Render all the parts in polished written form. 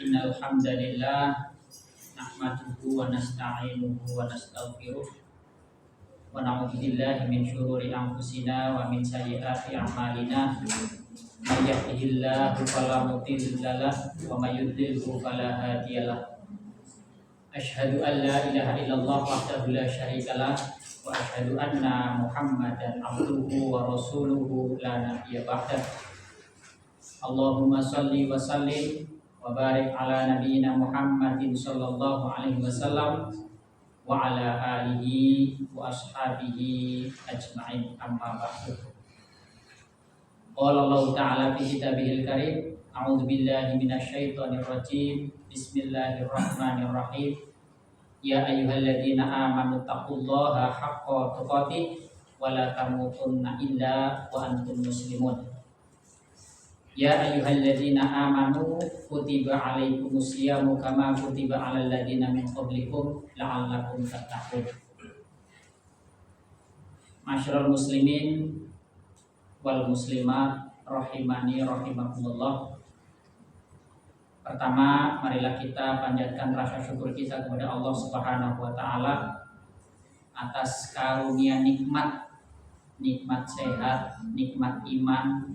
Innal hamdalillah nahmaduhu wa nasta'inuhu wa nastaghfiruh wa na'udzu billahi min syururi anfusina wa min sayyiati a'malina. May yahdihillahu fala mudilla lahu wa may yudlilhu fala hadiyalah. Asyhadu an la ilaha illallah wahdahu la syarika lah wa asyhadu anna Muhammadan abduhu wa rasuluhu la nabiyya ba'dah. Allahumma salli wa sallim wa barik ala nabiyyina Muhammadin sallallahu alaihi wasallam wa ala alihi wa ashabihi ajma'in, amma ba'du. Qala Allah ta'ala fi kitabihil karim, a'udzu billahi minasyaitonir rajim. Bismillahirrahmanirrahim. Ya ayyuhalladzina amanu taqullaha haqqa tuqatih wa la tamutunna illa wa antum muslimun. Ya ayyuhalladzina amanu kutiba alaikumus syiyamu kama kutiba alal ladzina min qablikum la'allakum tattaqun. Masyarul muslimin wal muslimat rahimani rahimakumullah. Pertama, marilah kita panjatkan rasa syukur kita kepada Allah Subhanahu wa taala atas karunia nikmat sehat, nikmat iman.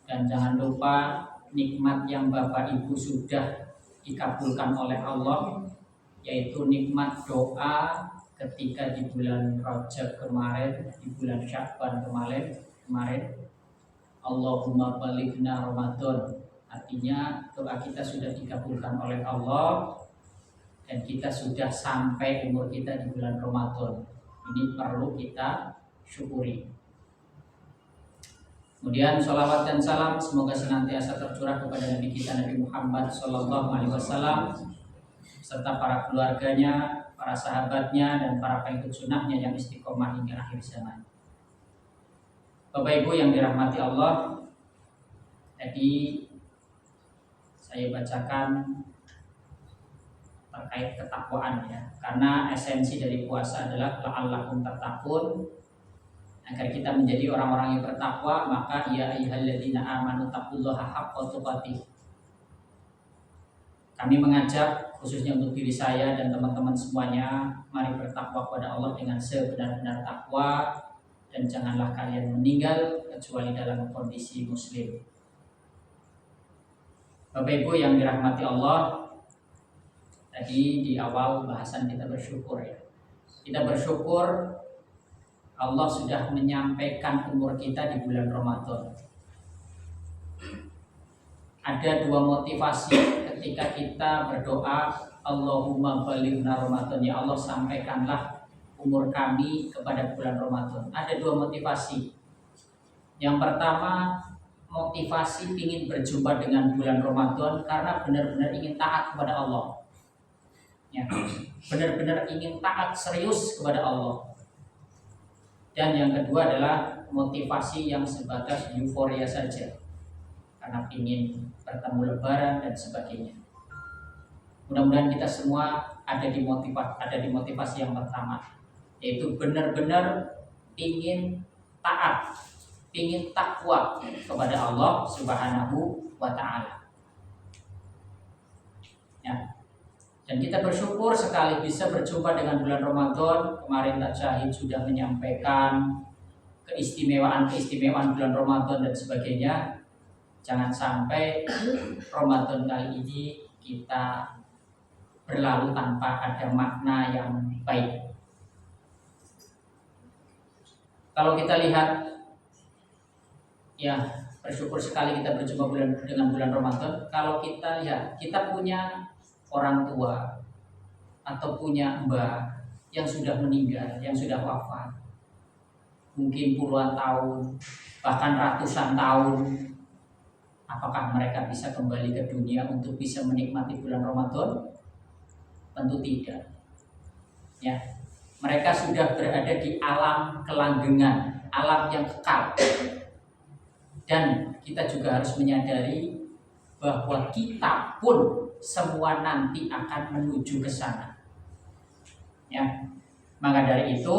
Dan jangan lupa nikmat yang Bapak Ibu sudah dikabulkan oleh Allah, yaitu nikmat doa ketika di bulan Rajab kemarin, di bulan Sya'ban kemarin. Allahumma balighna Ramadan. Artinya doa kita sudah dikabulkan oleh Allah dan kita sudah sampai umur kita di bulan Ramadan. Ini perlu kita syukuri. Kemudian sholawat dan salam semoga senantiasa tercurah kepada Nabi kita Nabi Muhammad Sallallahu Alaihi Wasallam serta para keluarganya, para sahabatnya, dan para pengikut sunnahnya yang istiqomah hingga akhir zaman. Bapak Ibu yang dirahmati Allah, tadi saya bacakan terkait ketakwaan ya, karena esensi dari puasa adalah la'allakum tattaqun. Agar kita menjadi orang-orang yang bertakwa, maka ya ayyuhalladzina amanu taqullaha haqqa tuqatih. Kami mengajak khususnya untuk diri saya dan teman-teman semuanya, mari bertakwa kepada Allah dengan sebenar-benar takwa dan janganlah kalian meninggal kecuali dalam kondisi muslim. Bapak Ibu yang dirahmati Allah, tadi di awal bahasan kita bersyukur ya. Kita bersyukur Allah sudah menyampaikan umur kita di bulan Ramadan. Ada dua motivasi ketika kita berdoa, Allahumma balighna Ramadan, ya Allah sampaikanlah umur kami kepada bulan Ramadan. Ada dua motivasi. Yang pertama, motivasi ingin berjumpa dengan bulan Ramadan karena benar-benar ingin taat kepada Allah. Ya, benar-benar ingin taat serius kepada Allah. Dan yang kedua adalah motivasi yang sebatas euforia saja, karena ingin bertemu lebaran dan sebagainya. Mudah-mudahan kita semua ada di motivasi yang pertama, yaitu benar-benar ingin taat, ingin takwa kepada Allah Subhanahu wa taala. Ya. Dan kita bersyukur sekali bisa berjumpa dengan bulan Ramadan. Kemarin Tak Syahid sudah menyampaikan keistimewaan bulan Ramadan dan sebagainya. Jangan sampai Ramadan kali ini kita berlalu tanpa ada makna yang baik. Kalau kita lihat, ya bersyukur sekali kita berjumpa dengan bulan Ramadan. Kalau kita lihat, kita punya orang tua atau punya mbah yang sudah meninggal, yang sudah wafat, mungkin puluhan tahun, bahkan ratusan tahun. Apakah mereka bisa kembali ke dunia untuk bisa menikmati bulan Ramadan? Tentu tidak. Ya, mereka sudah berada di alam kelanggengan, alam yang kekal. Dan kita juga harus menyadari bahwa kita pun semua nanti akan menuju ke sana. Ya. Maka dari itu,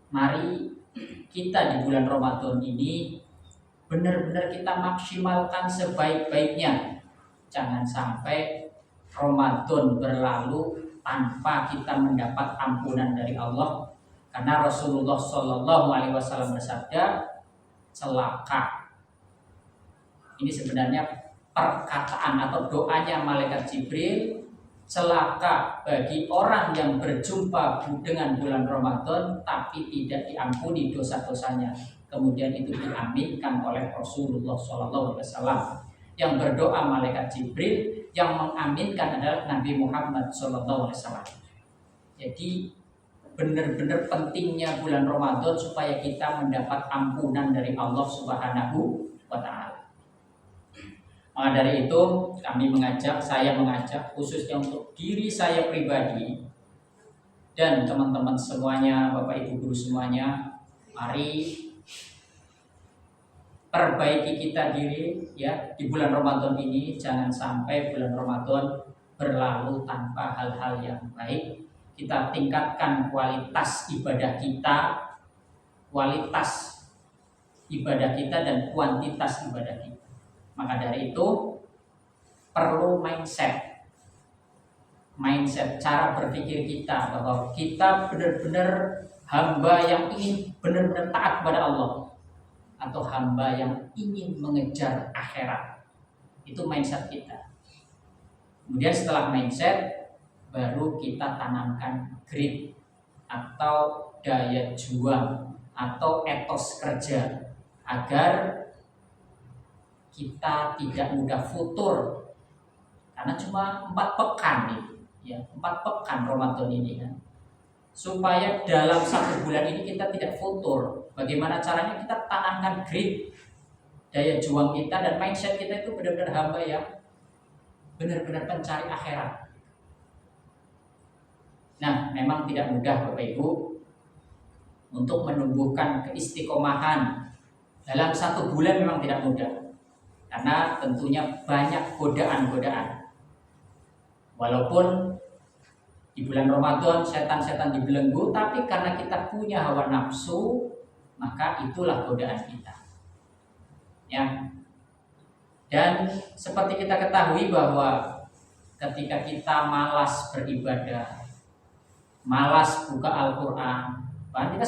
mari kita di bulan Ramadan ini benar-benar kita maksimalkan sebaik-baiknya jangan sampai Ramadan berlalu tanpa kita mendapat ampunan dari Allah. Karena Rasulullah Shallallahu Alaihi Wasallam bersabda, celaka. Ini sebenarnya perkataan atau doanya malaikat Jibril, celaka bagi orang yang berjumpa dengan bulan Ramadan tapi tidak diampuni dosa-dosanya. Kemudian itu diaminkan oleh Rasulullah Shallallahu Alaihi Wasallam. Yang berdoa malaikat Jibril, yang mengaminkan adalah Nabi Muhammad Shallallahu Alaihi Wasallam. Jadi benar-benar pentingnya bulan Ramadan supaya kita mendapat ampunan dari Allah Subhanahu wa Ta'ala. Maka dari itu saya mengajak khususnya untuk diri saya pribadi dan teman-teman semuanya, Bapak Ibu guru semuanya, mari perbaiki kita diri ya di bulan Ramadan ini. Jangan sampai bulan Ramadan berlalu tanpa hal-hal yang baik. Kita tingkatkan kualitas ibadah kita dan kuantitas ibadah kita. Maka dari itu perlu mindset, cara berpikir kita bahwa kita benar-benar hamba yang ingin benar-benar taat kepada Allah atau hamba yang ingin mengejar akhirat. Itu mindset kita. Kemudian setelah mindset, baru kita tanamkan grit atau daya juang atau etos kerja agar kita tidak mudah futur, karena cuma 4 pekan nih, ya 4 pekan Ramadan ini kan. Supaya dalam 1 bulan ini kita tidak futur, bagaimana caranya kita tanamkan grit, daya juang kita dan mindset kita itu benar-benar hamba yang benar-benar pencari akhirat. Nah, memang tidak mudah Bapak Ibu untuk menumbuhkan keistiqomahan dalam 1 bulan, memang tidak mudah. Karena tentunya banyak godaan-godaan. Walaupun di bulan Ramadan setan-setan dibelenggu, tapi karena kita punya hawa nafsu, maka itulah godaan kita. Ya. Dan seperti kita ketahui bahwa ketika kita malas beribadah, malas buka Al-Quran, bahkan kita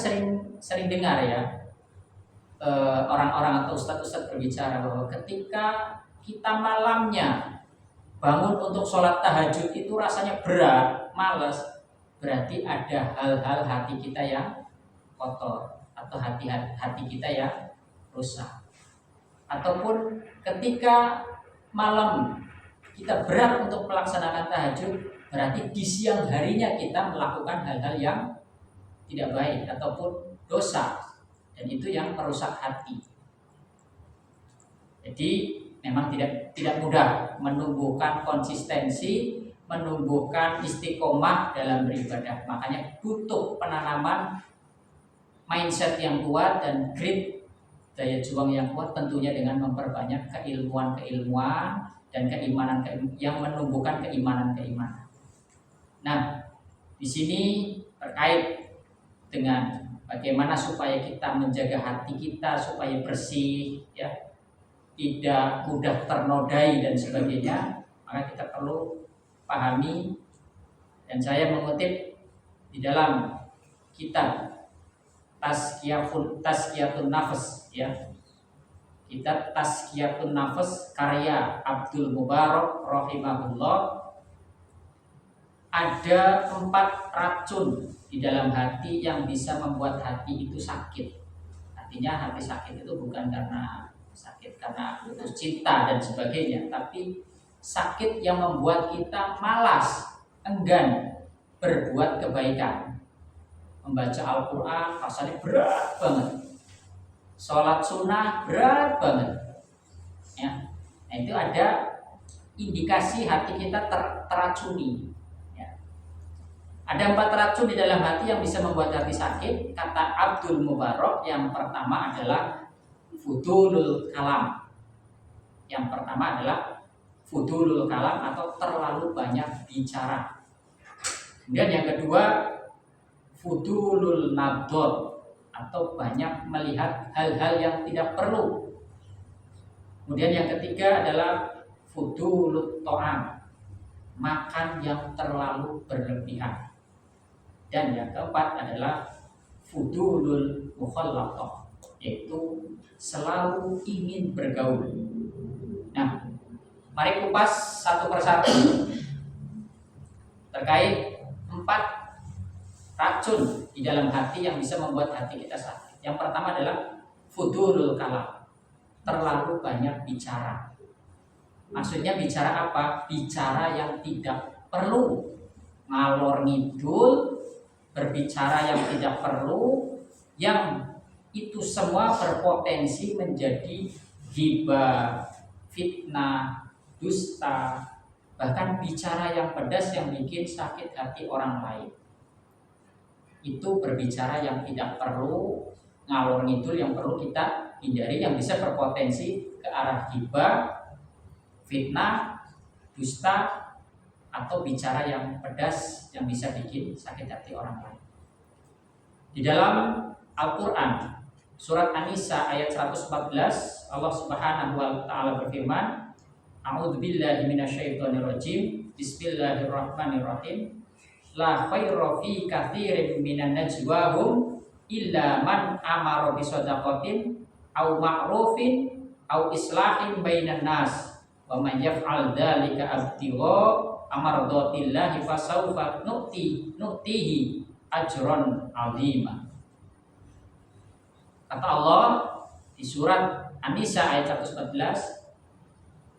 sering dengar ya, orang-orang atau ustadz-ustadz berbicara bahwa ketika kita malamnya bangun untuk sholat tahajud itu rasanya berat, malas, berarti ada hal-hal hati kita yang kotor atau hati kita yang rusak. Ataupun ketika malam kita berat untuk melaksanakan tahajud, berarti di siang harinya kita melakukan hal-hal yang tidak baik ataupun dosa. Dan itu yang merusak hati. Jadi memang tidak mudah menumbuhkan konsistensi, menumbuhkan istiqomah dalam beribadah. Makanya butuh penanaman mindset yang kuat dan grit, daya juang yang kuat, tentunya dengan memperbanyak keilmuan dan keimanan yang menumbuhkan keimanan. Nah, di sini terkait dengan bagaimana supaya kita menjaga hati kita supaya bersih, ya, tidak mudah ternodai dan sebagainya, maka kita perlu pahami. Dan saya mengutip di dalam kitab Tazkiyatun Nafs, ya, kitab Tazkiyatun Nafs karya Abdul Mubarak rahimahullah. Ada 4 racun di dalam hati yang bisa membuat hati itu sakit. Artinya hati sakit itu bukan karena putus cinta dan sebagainya, tapi sakit yang membuat kita malas, enggan berbuat kebaikan. Membaca Al-Quran rasanya berat banget, sholat sunnah berat banget, ya. Nah, itu ada indikasi hati kita teracuni. Ada 4 racun di dalam hati yang bisa membuat hati sakit. Kata Abdul Mubarak, yang pertama adalah fudulul kalam. Yang pertama adalah fudulul kalam atau terlalu banyak bicara. Kemudian yang kedua fudulul nador atau banyak melihat hal-hal yang tidak perlu. Kemudian yang ketiga adalah fudulut to'am, makan yang terlalu berlebihan. Dan yang keempat adalah fudulul mukhallaqah, yaitu selalu ingin bergaul. Nah, mari kupas satu persatu terkait 4 racun di dalam hati yang bisa membuat hati kita sakit. Yang pertama adalah fudulul kalam, terlalu banyak bicara. Maksudnya bicara apa? Bicara yang tidak perlu, ngalor ngidul, berbicara yang tidak perlu, yang itu semua berpotensi menjadi ghibah, fitnah, dusta, bahkan bicara yang pedas yang bikin sakit hati orang lain. Itu berbicara yang tidak perlu, ngalor ngidul yang perlu kita hindari, yang bisa berpotensi ke arah ghibah, fitnah, dusta, atau bicara yang pedas yang bisa bikin sakit hati orang lain. Di dalam Al-Quran surat An-Nisa ayat 114, Allah Subhanahu wa taala berfirman, A'udzubillahi minasyaitonirrajim, Bismillahirrahmanirrahim. La khaira fi katsirin minan najwahum illa man amara bisadaqatin au ma'rufin au islahin bainan nas. Wa man yaf'al dzalika abtigha amardatillahi fasawfa nu'tihi ajran 'azima. Kata Allah di surat An-Nisa ayat 114,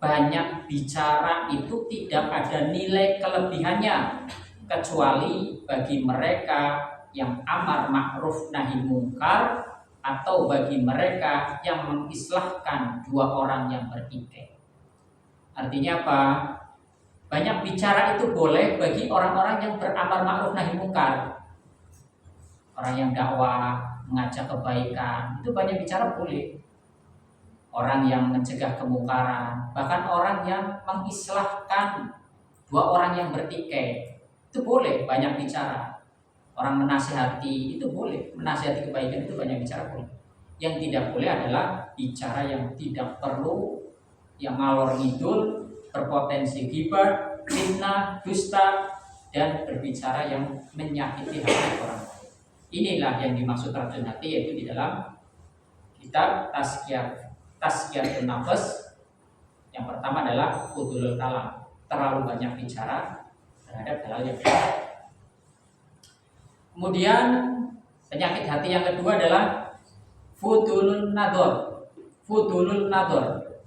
banyak bicara itu tidak ada nilai kelebihannya kecuali bagi mereka yang amar ma'ruf nahi mungkar, atau bagi mereka yang mengislahkan 2 orang yang bertikai. Artinya apa? Banyak bicara itu boleh bagi orang-orang yang beramar ma'ruf nahi mungkar. Orang yang dakwah, mengajak kebaikan, itu banyak bicara boleh. Orang yang mencegah kemungkaran, bahkan orang yang mengislahkan 2 orang yang bertikai, itu boleh banyak bicara. Orang menasihati itu boleh, menasihati kebaikan itu banyak bicara boleh. Yang tidak boleh adalah bicara yang tidak perlu, yang ngalor ngidul, berpotensi ghibah, fitnah, dusta, dan berbicara yang menyakiti hati orang lain. Inilah yang dimaksud racun hati, yaitu di dalam kitab Tazkiyatun Nafs. Yang pertama adalah fudulul kalam, terlalu banyak bicara terhadap hal yang baik. Kemudian penyakit hati yang kedua adalah fudulul nador. Fudulul nador,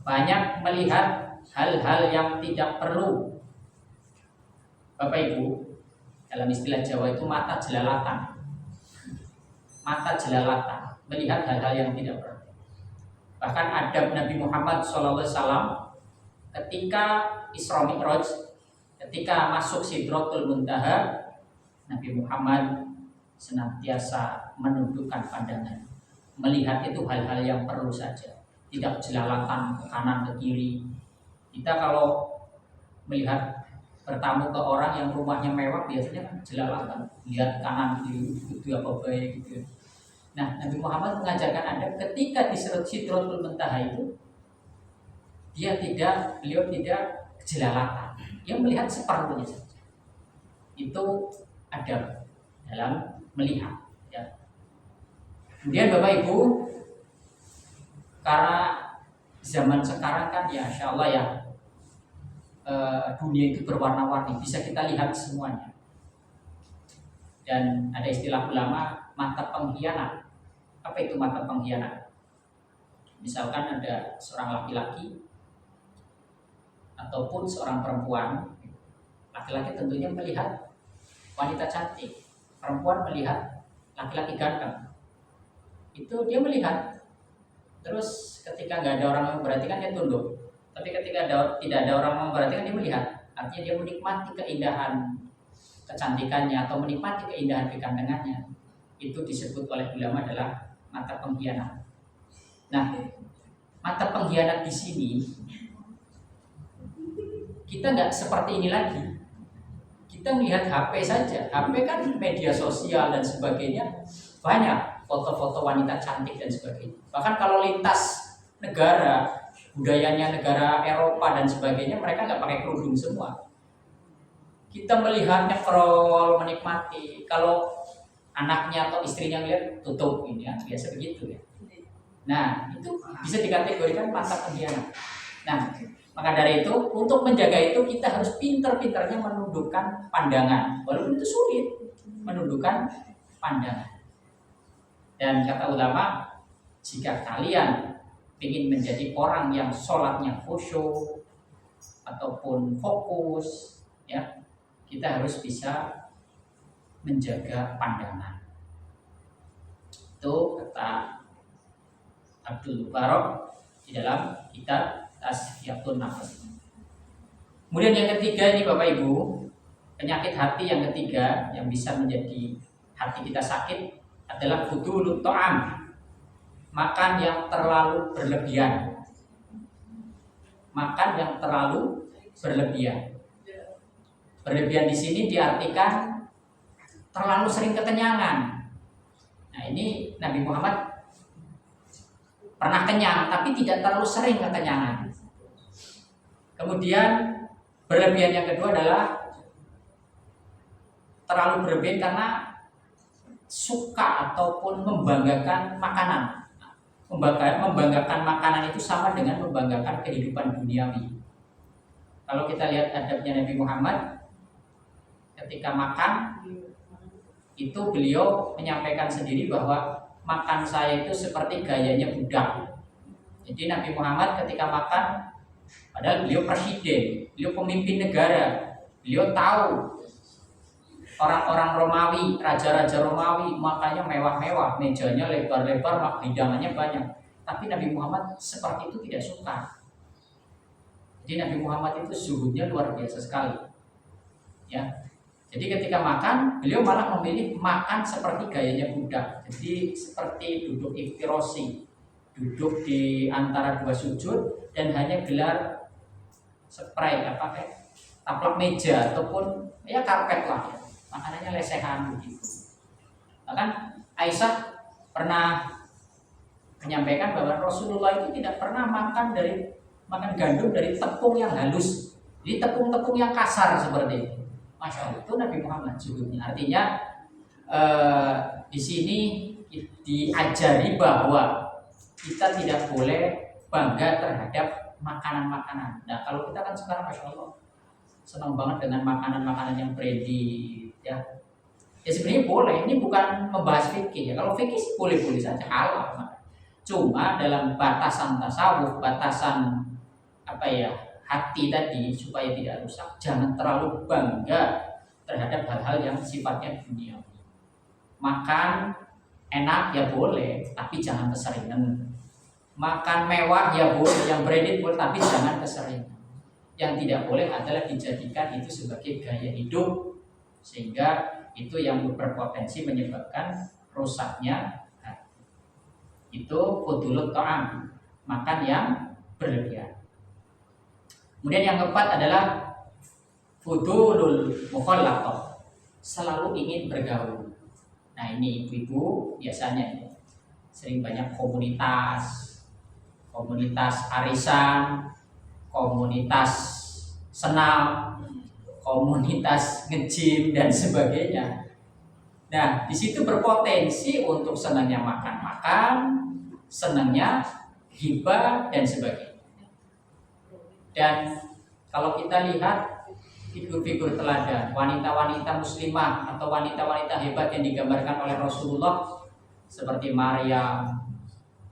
banyak melihat hal-hal yang tidak perlu. Bapak Ibu, dalam istilah Jawa itu mata jelalatan. Mata jelalatan, melihat hal-hal yang tidak perlu. Bahkan adab Nabi Muhammad SAW ketika Isra Mi'raj, ketika masuk Sidratul Muntaha, Nabi Muhammad senantiasa menundukkan pandangan, melihat itu hal-hal yang perlu saja, tidak jelalatan ke kanan ke kiri. Kita kalau melihat bertamu ke orang yang rumahnya mewah, biasanya kan jelalatan, lihat kanan kiri itu apa baik gitu. Nah, Nabi Muhammad mengajarkan Anda ketika di Sidratul Muntaha itu, beliau tidak jelalatan, dia melihat seperlunya saja. Itu adab dalam melihat, ya. Kemudian Bapak Ibu, karena zaman sekarang kan ya Insya Allah ya, dunia itu berwarna-warni, bisa kita lihat semuanya. Dan ada istilah ulama, mata pengkhianat. Apa itu mata pengkhianat? Misalkan ada seorang laki-laki ataupun seorang perempuan. Laki-laki tentunya melihat wanita cantik, perempuan melihat laki-laki ganteng. Itu dia melihat. Terus ketika nggak ada orang yang memperhatikan, dia tunduk. Tapi ketika tidak ada orang yang memperhatikan, dia melihat. Artinya dia menikmati keindahan kecantikannya atau menikmati keindahan kegantengannya. Itu disebut oleh ulama adalah mata pengkhianat. Nah, mata pengkhianat di sini kita nggak seperti ini lagi. Kita melihat HP saja. HP kan media sosial dan sebagainya, banyak foto-foto wanita cantik dan sebagainya. Bahkan kalau lintas negara, budayanya negara Eropa dan sebagainya, mereka nggak pakai kerudung semua. Kita melihatnya kerol, menikmati. Kalau anaknya atau istrinya lihat tutup ini ya, biasa begitu ya. Nah, itu bisa dikategorikan mantan pengkhianat. Nah, maka dari itu untuk menjaga itu kita harus pintar-pintarnya menundukkan pandangan, walaupun itu sulit menundukkan pandangan. Dan kata ulama, jika kalian ingin menjadi orang yang sholatnya khusyuk ataupun fokus, ya kita harus bisa menjaga pandangan. Itu kata Abdul Mubarak di dalam kitab Tazkiyatun Nafas. Kemudian yang ketiga ini Bapak Ibu, penyakit hati yang ketiga yang bisa menjadi hati kita sakit adalah fudulut ta'am, makan yang terlalu berlebihan. Makan yang terlalu berlebihan. Berlebihan di sini diartikan terlalu sering kekenyangan. Nah, ini Nabi Muhammad pernah kenyang, tapi tidak terlalu sering kekenyangan. Kemudian berlebihan yang kedua adalah terlalu berlebihan karena suka ataupun membanggakan makanan. Membanggakan makanan itu sama dengan membanggakan kehidupan duniawi. Kalau kita lihat adabnya Nabi Muhammad, ketika makan itu beliau menyampaikan sendiri bahwa makan saya itu seperti gayanya budak. Jadi Nabi Muhammad ketika makan, padahal beliau presiden, beliau pemimpin negara, beliau tahu orang-orang Romawi, raja-raja Romawi makanya mewah-mewah, mejanya lebar-lebar, hidangannya banyak. Tapi Nabi Muhammad seperti itu tidak suka. Jadi Nabi Muhammad itu zuhudnya luar biasa sekali. Ya, jadi ketika makan, beliau malah memilih makan seperti gayanya budak. Jadi seperti duduk iftirosi, duduk di antara dua sujud dan hanya gelar spray taplak meja ataupun ya karpet lah. Makanannya lesehan begitu. Bahkan Aisyah pernah menyampaikan bahwa Rasulullah itu tidak pernah makan gandum dari tepung yang halus. Jadi tepung-tepung yang kasar seperti itu. Masya Allah, itu Nabi Muhammad zuhudnya. Artinya di sini diajari bahwa kita tidak boleh bangga terhadap makanan-makanan. Nah, kalau kita kan sekarang Masya Allah senang banget dengan makanan-makanan yang branded, ya. Ya sebenarnya boleh. Ini bukan membahas fikih ya. Kalau fikih sih boleh-boleh saja, halal. Cuma dalam batasan tasawuf, batasan hati tadi supaya tidak rusak, jangan terlalu bangga terhadap hal-hal yang sifatnya duniawi. Makan enak ya boleh, tapi jangan keseringan. Makan mewah ya boleh, yang branded boleh, tapi jangan keseringan. Yang tidak boleh adalah dijadikan itu sebagai gaya hidup, sehingga itu yang berpotensi menyebabkan rusaknya hati. Itu fudulut ta'am, makan yang berlebihan. Kemudian yang keempat adalah fudulul mukhallaqah, selalu ingin bergaul. Nah, ini ibu-ibu biasanya sering banyak komunitas arisan, komunitas senam, komunitas nge-gym dan sebagainya. Nah, di situ berpotensi untuk senangnya makan-makan, senangnya ghibah dan sebagainya. Dan kalau kita lihat figur-figur teladan, wanita-wanita muslimah atau wanita-wanita hebat yang digambarkan oleh Rasulullah seperti Maryam,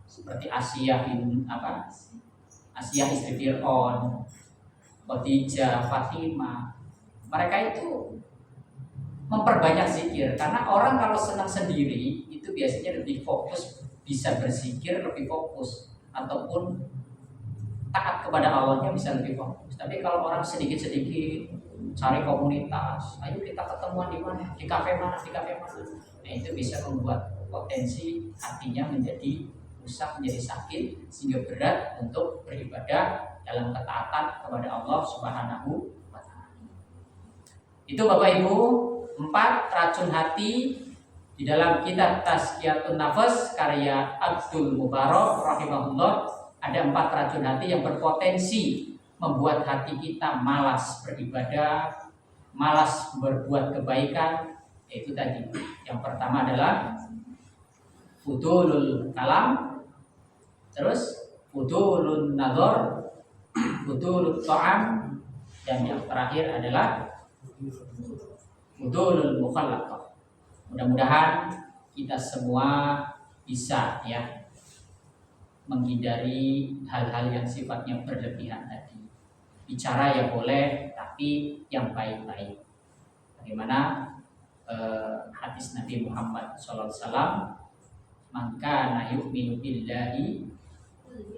seperti Asia istri Fir'aun, Khadijah, Fatimah, mereka itu memperbanyak zikir. Karena orang kalau senang sendiri itu biasanya lebih fokus, bisa berzikir lebih fokus, ataupun taat kepada Allahnya bisa lebih fokus. Tapi kalau orang sedikit-sedikit cari komunitas, ayo kita ketemuan di mana, di kafe mana, nah itu bisa membuat potensi hatinya menjadi rusak, menjadi sakit, sehingga berat untuk beribadah dalam ketaatan kepada Allah Subhanahu wa Ta'ala. Itu Bapak Ibu, 4 racun hati di dalam kitab Tazkiyatun Nafas karya Abdul Mubarak rahimahullah Ada 4 racun hati yang berpotensi membuat hati kita malas beribadah, malas berbuat kebaikan. Itu tadi. Yang pertama adalah fudulul kalam, terus fudulun nador, fudulul ta'am, dan yang terakhir adalah fudulul mukhallaqah. Mudah-mudahan kita semua bisa ya menghindari hal-hal yang sifatnya berlebihan tadi. Bicara yang boleh, tapi yang baik-baik. Bagaimana hadis Nabi Muhammad SAW, maka na yu'minu billahi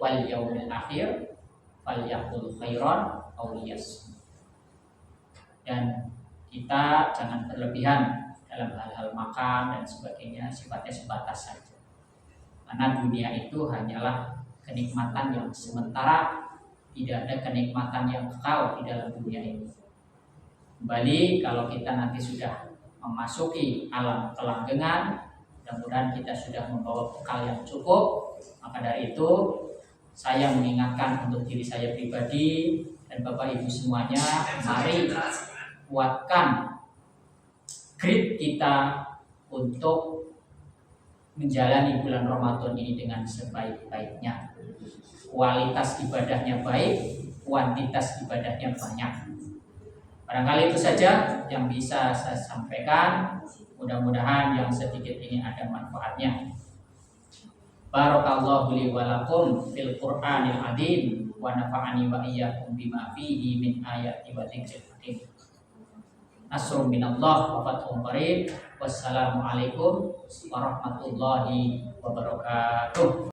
wal yaumil akhir falyaqul khairan aw liyasmut. Dan kita jangan berlebihan dalam hal-hal makan dan sebagainya, sifatnya sebatas saja. Karena dunia itu hanyalah kenikmatan yang sementara, tidak ada kenikmatan yang kekal di dalam dunia ini. Kembali kalau kita nanti sudah memasuki alam kelanggengan, mudah-mudahan kita sudah membawa bekal yang cukup. Maka dari itu saya mengingatkan untuk diri saya pribadi dan Bapak Ibu semuanya, mari kuatkan grit kita untuk menjalani bulan Ramadan ini dengan sebaik-baiknya. Kualitas ibadahnya baik, kuantitas ibadahnya banyak. Barangkali itu saja yang bisa saya sampaikan. Mudah-mudahan yang sedikit ini ada manfaatnya. Barakallahu li wa lakum fil Qur'anil azim wa nafa'ani wa iyyakum bima fihi min ayati wa dzikril hakim. Nasrun minallah wa fathun qarib. Wassalamualaikum warahmatullahi wabarakatuh.